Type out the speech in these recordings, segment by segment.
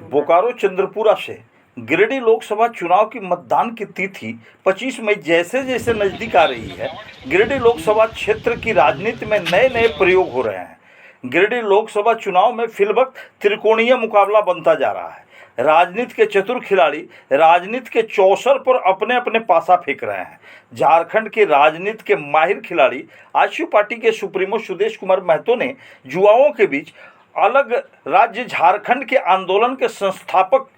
बोकारो चंद्रपुरा से गिरिडीह लोकसभा चुनाव की मतदान की तिथि 25 मई जैसे जैसे नजदीक आ रही है, गिरिडीह लोकसभा क्षेत्र की राजनीति में नए नए प्रयोग हो रहे हैं। गिरिडीह लोकसभा चुनाव में फिलवक्त त्रिकोणीय मुकाबला बनता जा रहा है। राजनीति के चतुर खिलाड़ी राजनीति के चौसर पर अपने अपने पासा फेंक रहे हैं। झारखंड के राजनीति के माहिर खिलाड़ी आजसू पार्टी के सुप्रीमो सुदेश कुमार महतो ने युवाओं के बीच अलग राज्य झारखंड के आंदोलन के संस्थापक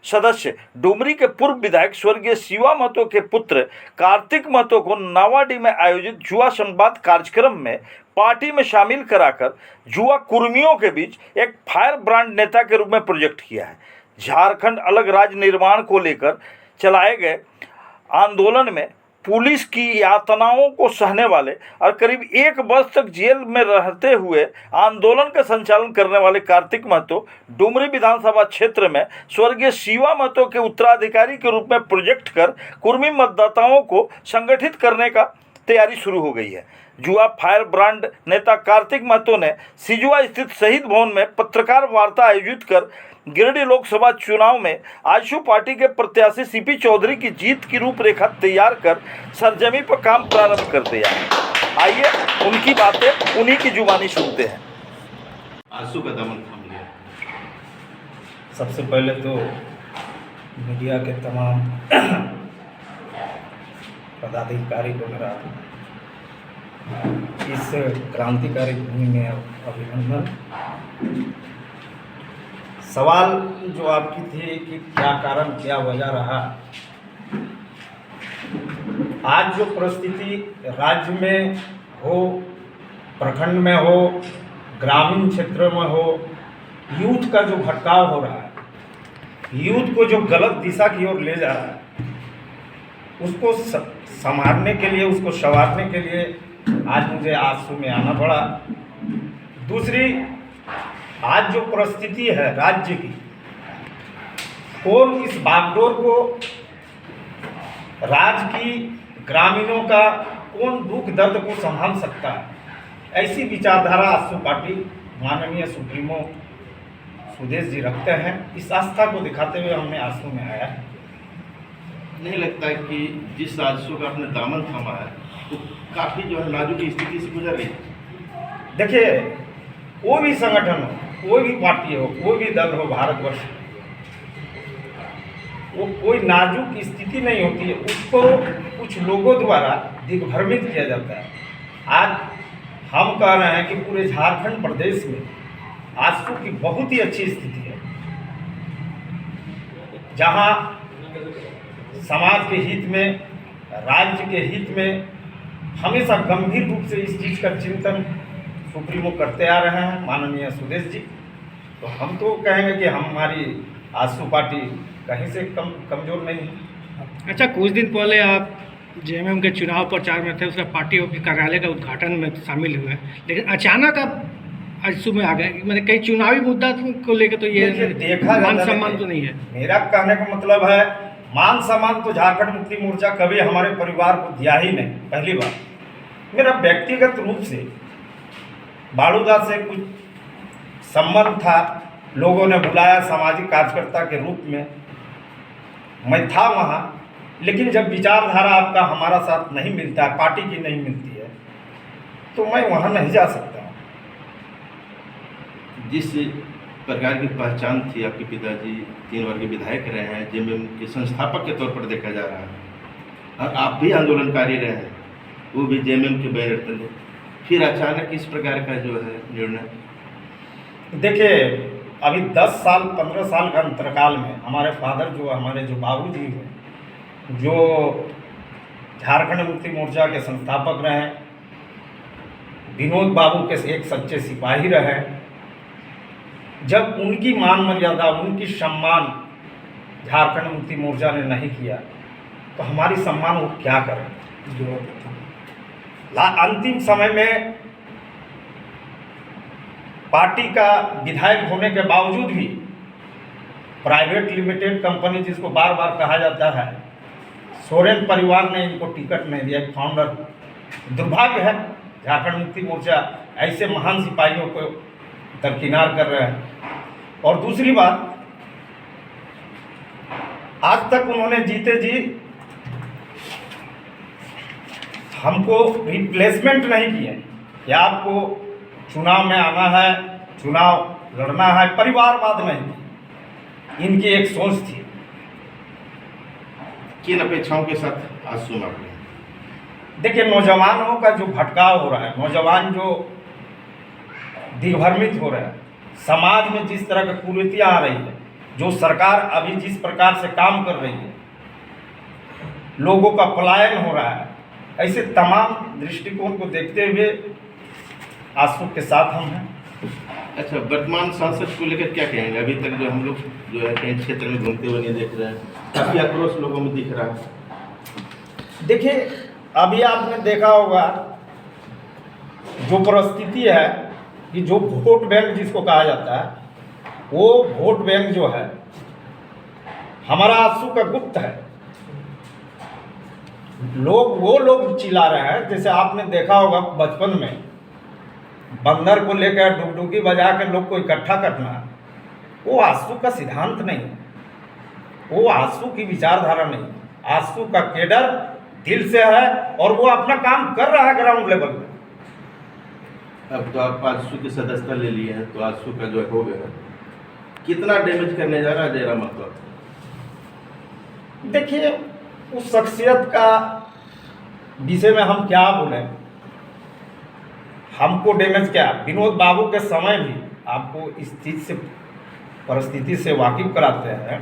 सदस्य डुमरी के पूर्व विधायक स्वर्गीय शिवा महतो के पुत्र कार्तिक महतो को नावाडीह में आयोजित युवा संवाद कार्यक्रम में पार्टी में शामिल कराकर युवा कुर्मियों के बीच एक फायर ब्रांड नेता के रूप में प्रोजेक्ट किया है। झारखंड अलग राज्य निर्माण को लेकर चलाए गए आंदोलन में पुलिस की यातनाओं को सहने वाले और करीब 1 वर्ष तक जेल में रहते हुए आंदोलन का संचालन करने वाले कार्तिक महतो डुमरी विधानसभा क्षेत्र में स्वर्गीय शिवा महतो के उत्तराधिकारी के रूप में प्रोजेक्ट कर कुर्मी मतदाताओं को संगठित करने का तैयारी शुरू हो गई है। युवा फायर ब्रांड नेता कार्तिक महतो ने सिजुआ स्थित शहीद भवन में पत्रकार वार्ता आयोजित कर गिरिडीह लोकसभा चुनाव में आजसू पार्टी के प्रत्याशी सीपी चौधरी की जीत की रूपरेखा तैयार कर सरजमी पर काम प्रारंभ कर दिया है। आइए उनकी बातें उन्हीं की जुबानी सुनते हैं। आंसू का दमन थाम लिया। सबसे पहले तो मीडिया के तमाम पदाधिकारी को मेरा इस क्रांतिकारी भूमि में अभिनंदन। सवाल जो आपकी थी कि क्या कारण क्या वजह रहा, आज जो परिस्थिति राज्य में हो, प्रखंड में हो, ग्रामीण क्षेत्रों में हो, यूथ का जो भटकाव हो रहा है, यूथ को जो गलत दिशा की ओर ले जा रहा है, उसको संभालने के लिए, उसको संवारने के लिए आज मुझे आंसू में आना पड़ा। दूसरी, आज जो परिस्थिति है राज्य की, कौन इस बागडोर को, राज्य की ग्रामीणों का कौन दुख दर्द को संभाल सकता है, ऐसी विचारधारा आजसू पार्टी माननीय सुप्रीमो सुदेश जी रखते हैं। इस आस्था को दिखाते हुए हमने आजसू में आया है। नहीं लगता है कि जिस आंसू का आपने दामन थामा है तो काफ़ी जो है नाजुक स्थिति से गुजर रही है। देखिए, कोई भी संगठन हो, कोई भी पार्टी हो, कोई भी दल हो भारतवर्ष में, वो कोई नाजुक स्थिति नहीं होती है, उसको कुछ लोगों द्वारा दिग्भ्रमित किया जाता है। आज हम कह रहे हैं कि पूरे झारखंड प्रदेश में आजसू की बहुत ही अच्छी स्थिति है, जहां समाज के हित में, राज्य के हित में हमेशा गंभीर रूप से इस चीज़ का चिंतन सुप्रीमो करते आ रहे हैं माननीय सुदेश जी। तो हम तो कहेंगे कि हमारी आजसू पार्टी कहीं से कमज़ोर नहीं है। अच्छा, कुछ दिन पहले आप जेएमएम के चुनाव प्रचार में थे, उसका पार्टी ऑफिस कार्यालय का उद्घाटन में शामिल हुए, लेकिन अचानक आप आजसू में आ गए। मैंने कई चुनावी मुद्दा को लेकर तो ये देखा मान सम्मान तो नहीं है। मेरा कहने का मतलब है, मान सम्मान तो झारखंड मुक्ति मोर्चा कभी हमारे परिवार को दिया ही नहीं। पहली बात, मेरा व्यक्तिगत रूप से बाड़ूदा से कुछ संबंध था, लोगों ने बुलाया सामाजिक कार्यकर्ता के रूप में, मैं था वहाँ, लेकिन जब विचारधारा आपका हमारा साथ नहीं मिलता है, पार्टी की नहीं मिलती है, तो मैं वहाँ नहीं जा सकता। जिस प्रकार की पहचान थी, आपके पिताजी 3 बार के विधायक रहे हैं, जेएमएम के संस्थापक के तौर पर देखा जा रहा है, और आप भी आंदोलनकारी रहे हैं, वो भी जेएमएम के बैनर तले, फिर अचानक इस प्रकार का जो है निर्णय। देखिए, अभी 10 साल 15 साल का अंतरकाल में हमारे फादर हमारे जो बाबूजी हैं, जो झारखंड मुक्ति मोर्चा के संस्थापक रहे, विनोद बाबू के एक सच्चे सिपाही रहे, जब उनकी मान मर्यादा, उनकी सम्मान झारखंड मुक्ति मोर्चा ने नहीं किया, तो हमारी सम्मान वो क्या करें। अंतिम समय में पार्टी का विधायक होने के बावजूद भी प्राइवेट लिमिटेड कंपनी, जिसको बार बार कहा जाता है, सोरेन परिवार ने इनको टिकट नहीं दिया। फाउंडर, दुर्भाग्य है, झारखंड मुक्ति मोर्चा ऐसे महान सिपाहियों को दरकिनार कर रहे हैं। और दूसरी बात, आज तक उन्होंने जीते जी हमको रिप्लेसमेंट नहीं किए कि आपको चुनाव में आना है, चुनाव लड़ना है, परिवारवाद नहीं। इनकी एक सोच थी। किन अपेक्षाओं के साथ आज चुनाव में? देखिए, नौजवानों का जो भटकाव हो रहा है, नौजवान जो दिग्भ्रमित हो रहे हैं, समाज में जिस तरह की कुरीतियाँ आ रही है, जो सरकार अभी जिस प्रकार से काम कर रही है, लोगों का पलायन हो रहा है, ऐसे तमाम दृष्टिकोण को देखते हुए आंसू के साथ हम हैं। अच्छा, वर्तमान सांसद को लेकर क्या कहेंगे? अभी तक जो हम लोग जो है कहीं क्षेत्र में घूमते हुए नहीं देख रहे हैं, काफ़ी आक्रोश लोगों में दिख रहा है। देखिए, अभी आपने देखा होगा जो परिस्थिति है कि जो वोट बैंक जिसको कहा जाता है, वो वोट बैंक जो है हमारा आंसू का गुप्त है। वो लोग चिल्ला रहे हैं, जैसे आपने देखा होगा बचपन में बंदर को लेकर डुगडुगी बजा के लोग को इकट्ठा करना, वो आंसू का सिद्धांत नहीं, वो आंसू की विचारधारा नहीं। आंसू का केडर दिल से है और वो अपना काम कर रहा है ग्राउंड लेवल पे। अब तो आप आजसू की सदस्यता ले लिए हैं, तो आजसू का जो हो गया, कितना डैमेज करने जा रहा है जयराम महतो? देखिए, उस शख्सियत का विषय में हम क्या बोलें, हमको डैमेज क्या। विनोद बाबू के समय भी आपको इस चीज़ से परिस्थिति से वाकिफ कराते हैं।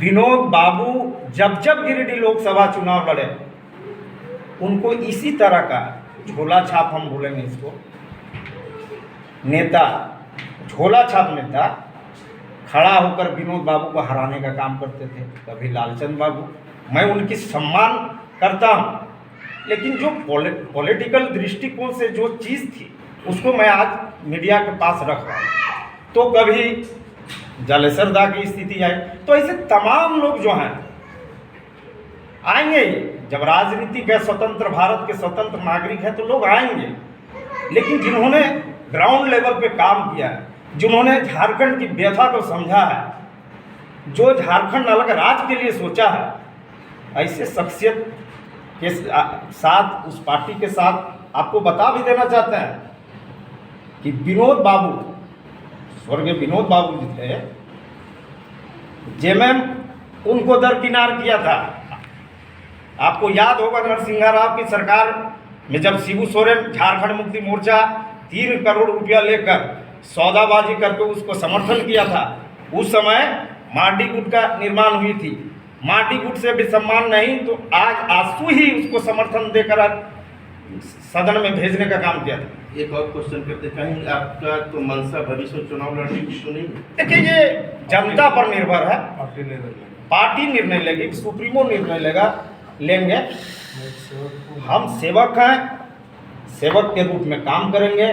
विनोद बाबू जब गिरिडीह लोकसभा चुनाव लड़े, उनको इसी तरह का झोला छाप, हम बोलेंगे इसको, नेता, झोला छाप नेता खड़ा होकर विनोद बाबू को हराने का काम करते थे। कभी लालचंद बाबू, मैं उनकी सम्मान करता हूँ, लेकिन जो पॉलिटिकल दृष्टिकोण से जो चीज़ थी उसको मैं आज मीडिया के पास रख रहा हूँ। तो कभी जालेसर दा की स्थिति आई, तो ऐसे तमाम लोग जो हैं आएंगे। जब राजनीति के स्वतंत्र, भारत के स्वतंत्र नागरिक हैं, तो लोग आएंगे। लेकिन जिन्होंने ग्राउंड लेवल पे काम किया है, जिन्होंने झारखंड की व्यथा को समझा है, जो झारखंड अलग राज्य के लिए सोचा है, ऐसे शख्सियत के साथ, उस पार्टी के साथ आपको बता भी देना चाहते हैं कि विनोद बाबू, स्वर्गीय विनोद बाबू जी थे, जेएमएम उनको दरकिनार किया था। आपको याद होगा नरसिंहा राव की सरकार में जब शिबू सोरेन झारखंड मुक्ति मोर्चा 3 करोड़ रुपया लेकर सौदाबाजी करके उसको समर्थन किया था, उस समय मार्डी गुट का निर्माण हुई थी। मार्डी गुट से भी सम्मान नहीं, तो आज आंसू ही उसको समर्थन देकर सदन में भेजने का काम किया था। एक और क्वेश्चन करते, कहीं आपका तो मनसा भविष्य में चुनाव लड़ने की तो नहीं? देखिए, ये जनता पर निर्भर है, पार्टी निर्णय लेगी, सुप्रीमो निर्णय लेंगे। हम सेवक हैं, सेवक के रूप में काम करेंगे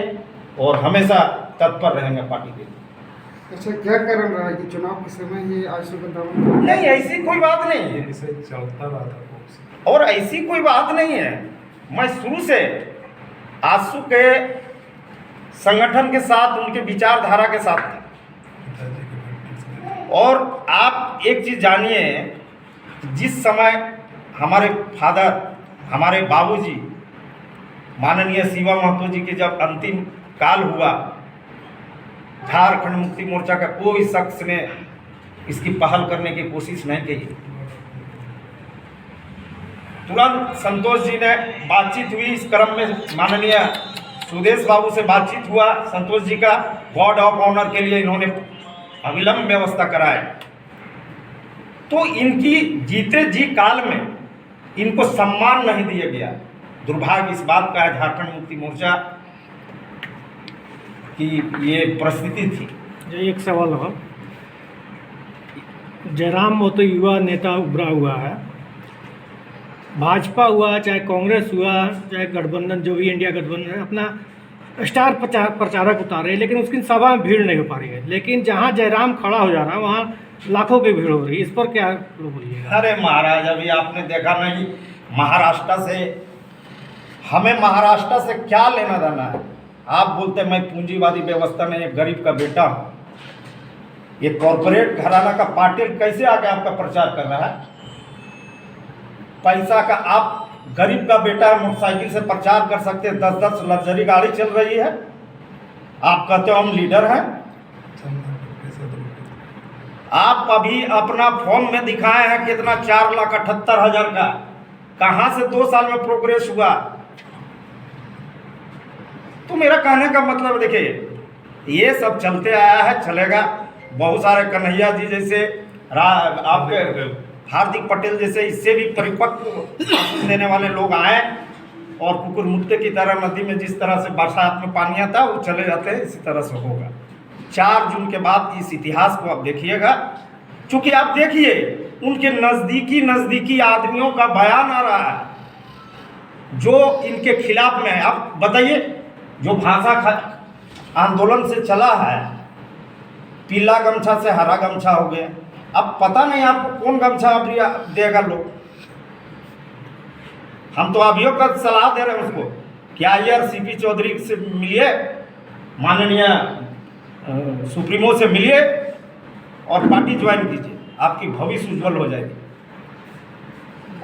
और हमेशा तत्पर रहेंगे पार्टी के लिए। अच्छा, क्या कारण रहा है कि चुनाव के समय ये आंसू का दामन? नहीं, ऐसी कोई बात नहीं है, चलता रहा था और ऐसी कोई बात नहीं है। मैं शुरू से आंसू के संगठन के साथ, उनके विचारधारा के साथ था। और आप एक चीज़ जानिए, जिस समय हमारे फादर, हमारे बाबूजी माननीय शिवा महतो जी के जब अंतिम काल हुआ, झारखंड मुक्ति मोर्चा का कोई शख्स ने इसकी पहल करने की कोशिश नहीं की। तुरंत संतोष जी ने बातचीत हुई, इस क्रम में माननीय सुदेश बाबू से बातचीत हुआ, संतोष जी का गार्ड ऑफ ऑनर के लिए इन्होंने अविलंब व्यवस्था कराए। तो इनकी जीते जी काल में इनको सम्मान नहीं दिया गया। दुर्भाग्य इस बात का है झारखंड मुक्ति मोर्चा की ये परिस्थिति थी। जो एक सवाल हो, जयराम महतो युवा नेता उभरा हुआ है, भाजपा हुआ चाहे कांग्रेस हुआ चाहे गठबंधन, जो भी इंडिया गठबंधन है, अपना स्टार प्रचारक उतारे, लेकिन उसकी सभा में भीड़ नहीं हो पा रही है। लेकिन जहां जयराम खड़ा हो जा रहा है वहां लाखों की भीड़ हो रही है, इस पर क्या बोलिएगा? अरे महाराज, अभी आपने देखा नहीं, महाराष्ट्र से, हमें महाराष्ट्र से क्या लेना देना है? आप बोलते मैं पूंजीवादी व्यवस्था में एक गरीब का बेटा हूँ। ये कॉरपोरेट घराना का पाटिल कैसे आके आपका प्रचार कर रहा है? पैसा का, आप गरीब का बेटा है, मोटरसाइकिल से प्रचार कर सकते हैं, 10-10 लग्जरी गाड़ी चल रही है, आप कहते हो हम लीडर हैं। आप अभी अपना फॉर्म में दिखाए हैं कितना, 4,78,000 का, कहां से 2 साल में प्रोग्रेस हुआ? तो मेरा कहने का मतलब देखिए, ये सब चलते आया है, चलेगा। बहुत सारे कन्हैया जी जैसे, आपके हार्दिक पटेल जैसे इससे भी परिपक्व देने वाले लोग आए और कुकुर मुत्ते की तरह नदी में जिस तरह से बरसात में पानी आता वो चले जाते हैं, इसी तरह से होगा। 4 जून के बाद इस इतिहास को आप देखिएगा, क्योंकि आप देखिए उनके नज़दीकी आदमियों का बयान आ रहा है जो इनके खिलाफ में है। आप बताइए, जो भाषा आंदोलन से चला है, पीला गमछा से हरा गमछा हो गया, अब पता नहीं आपको कौन गमछा अभी देगा लोग। हम तो अभियो का सलाह दे रहे हैं उसको, क्या यार सीपी चौधरी से मिलिए, माननीय सुप्रीमो से मिलिए और पार्टी ज्वाइन कीजिए, आपकी भविष्य उज्जवल हो जाएगी।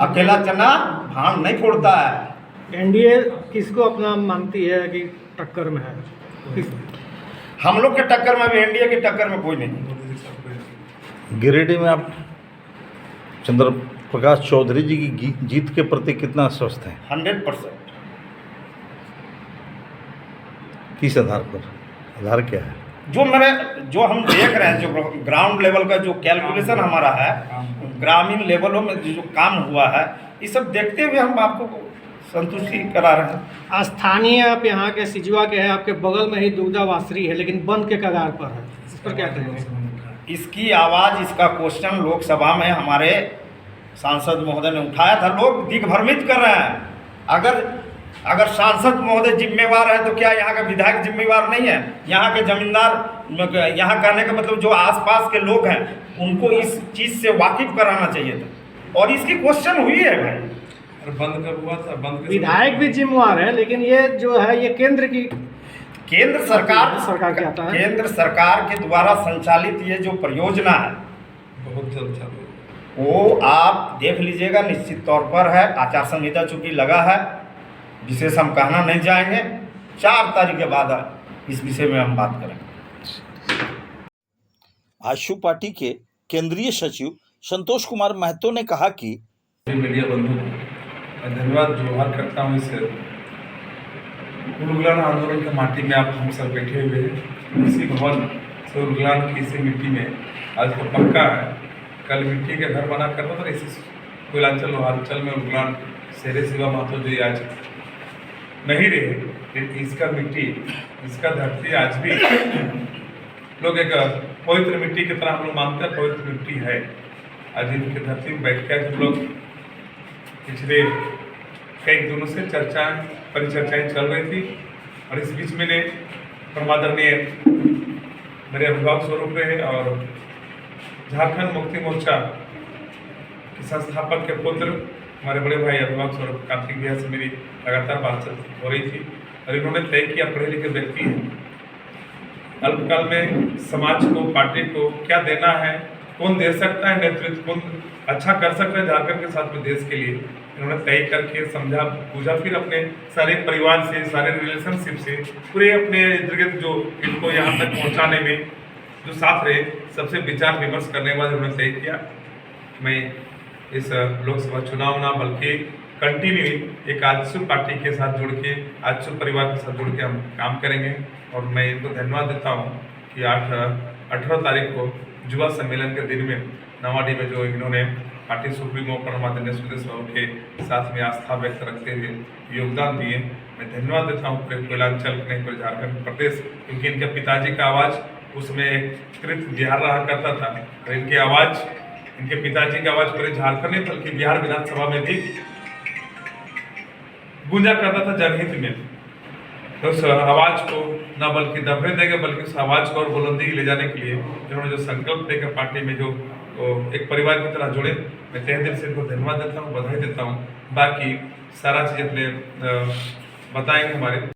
अकेला चना भांग नहीं फोड़ता है। एनडीए किसको अपना मानती है कि टक्कर में है? हम लोग के टक्कर में भी, एनडीए की टक्कर में कोई नहीं। गिरिडीह में आप चंद्र प्रकाश चौधरी जी की जीत के प्रति कितना आश्वस्त हैं? 100%। किस आधार पर? आधार क्या है? जो हम देख रहे हैं, जो ग्राउंड लेवल का जो कैलकुलेशन हमारा है, ग्रामीण लेवलों में जो काम हुआ है, ये सब देखते हुए हम आपको संतुष्टि करा रहे हैं। स्थानीय आप यहाँ के सिजुआ के हैं, आपके बगल में ही दुग्धा वासरी है, लेकिन बंद के कगार पर है, इस पर क्या कहेंगे? इसकी आवाज़, इसका क्वेश्चन लोकसभा में हमारे सांसद महोदय ने उठाया था, लोग दिग्भ्रमित कर रहे हैं। अगर सांसद महोदय जिम्मेवार है तो क्या यहाँ का विधायक जिम्मेवार नहीं है? यहाँ के जमींदार, यहाँ कहने का मतलब जो आसपास के लोग हैं उनको इस चीज़ से वाकिफ कराना चाहिए था, और इसकी क्वेश्चन हुई है भाई। बंद कब हुआ था? बंद विधायक भी जिम्मेवार है, लेकिन ये जो है ये केंद्र सरकार क्या आता है? केंद्र सरकार के द्वारा संचालित ये जो परियोजना है बहुत जल्द चालू, वो आप देख लीजिएगा, निश्चित तौर पर है। आचार संहिता चूंकि लगा है, विशेष हम कहना नहीं जाएंगे, 4 तारीख के बाद इस विषय में हम बात करेंगे। आशु पार्टी के केंद्रीय सचिव संतोष कुमार महतो ने कहा कि मीडिया बंधु मैं धन्यवाद जोहार करता हूँ। इस उलगुलान आंदोलन के माटी में आप हम सब बैठे हुए हैं, इसी भवन से उलगुलान की इसी मिट्टी में आज तो पक्का है, कल मिट्टी के घर बना करता था। इसी कोयलांचल लोहारचल में उलगुलान शेरे शिवा महतो जी आज नहीं रहे, लेकिन इसका मिट्टी, इसका धरती आज भी लोग एक पवित्र मिट्टी की तरह हम लोग मानते हैं, पवित्र मिट्टी है। आज इनकी धरती में बैठ कर हम लोग पिछले कई दिनों से परिचर्चाएं चल रही थी, और इस बीच में परमादरणीय मेरे अभिभावक स्वरूप रहे और झारखंड मुक्ति मोर्चा के संस्थापक के पुत्र हमारे बड़े भाई अभिभावक स्वरूप कार्तिक भैया से मेरी लगातार बातचीत हो रही थी, और इन्होंने तय किया, पढ़े लिखे व्यक्ति हैं, अल्पकाल में समाज को, पार्टी को क्या देना है, कौन दे सकता है नेतृत्व, कौन अच्छा कर सकता है झारखंड के साथ में देश के लिए, इन्होंने तय करके समझा पूछा, फिर अपने सारे परिवार से, सारे रिलेशनशिप से, पूरे अपने इर्द गिर्द जो इनको यहाँ तक पहुँचाने में जो साथ रहे, सबसे विचार विमर्श करने के बाद उन्होंने तय किया मैं इस लोकसभा चुनाव ना बल्कि कंटिन्यू एक आजसू पार्टी के साथ जुड़ के, आजसू परिवार के साथ जुड़ के हम काम करेंगे। और मैं इनको धन्यवाद देता हूँ कि 18 तारीख को युवा सम्मेलन के दिन में नवाडी में जो इन्होंने पार्टी सुप्रीमो परमादरणीय सुदेश बाबू के साथ में आस्था व्यक्त रखते हुए योगदान दिए, मैं धन्यवाद देता हूँ पूरे कोयलांचल नहीं पूरे झारखंड प्रदेश, क्योंकि इनके पिताजी का आवाज़ उसमें एक कृत बिहार रहा करता था, और इनकी आवाज़, इनके पिताजी की आवाज़ पूरे झारखंड नहीं बल्कि बिहार विधानसभा में भी गूंजा करता था जनहित में। तो उस आवाज़ को न बल्कि दबने देंगे बल्कि उस आवाज़ को और बुलंदी ले जाने के लिए इन्होंने जो संकल्प लेकर पार्टी में जो एक परिवार की तरह जुड़े, मैं तहे दिल से इनको धन्यवाद देता हूँ, बधाई देता हूँ। बाकी सारा चीज़ अपने बताएंगे हमारे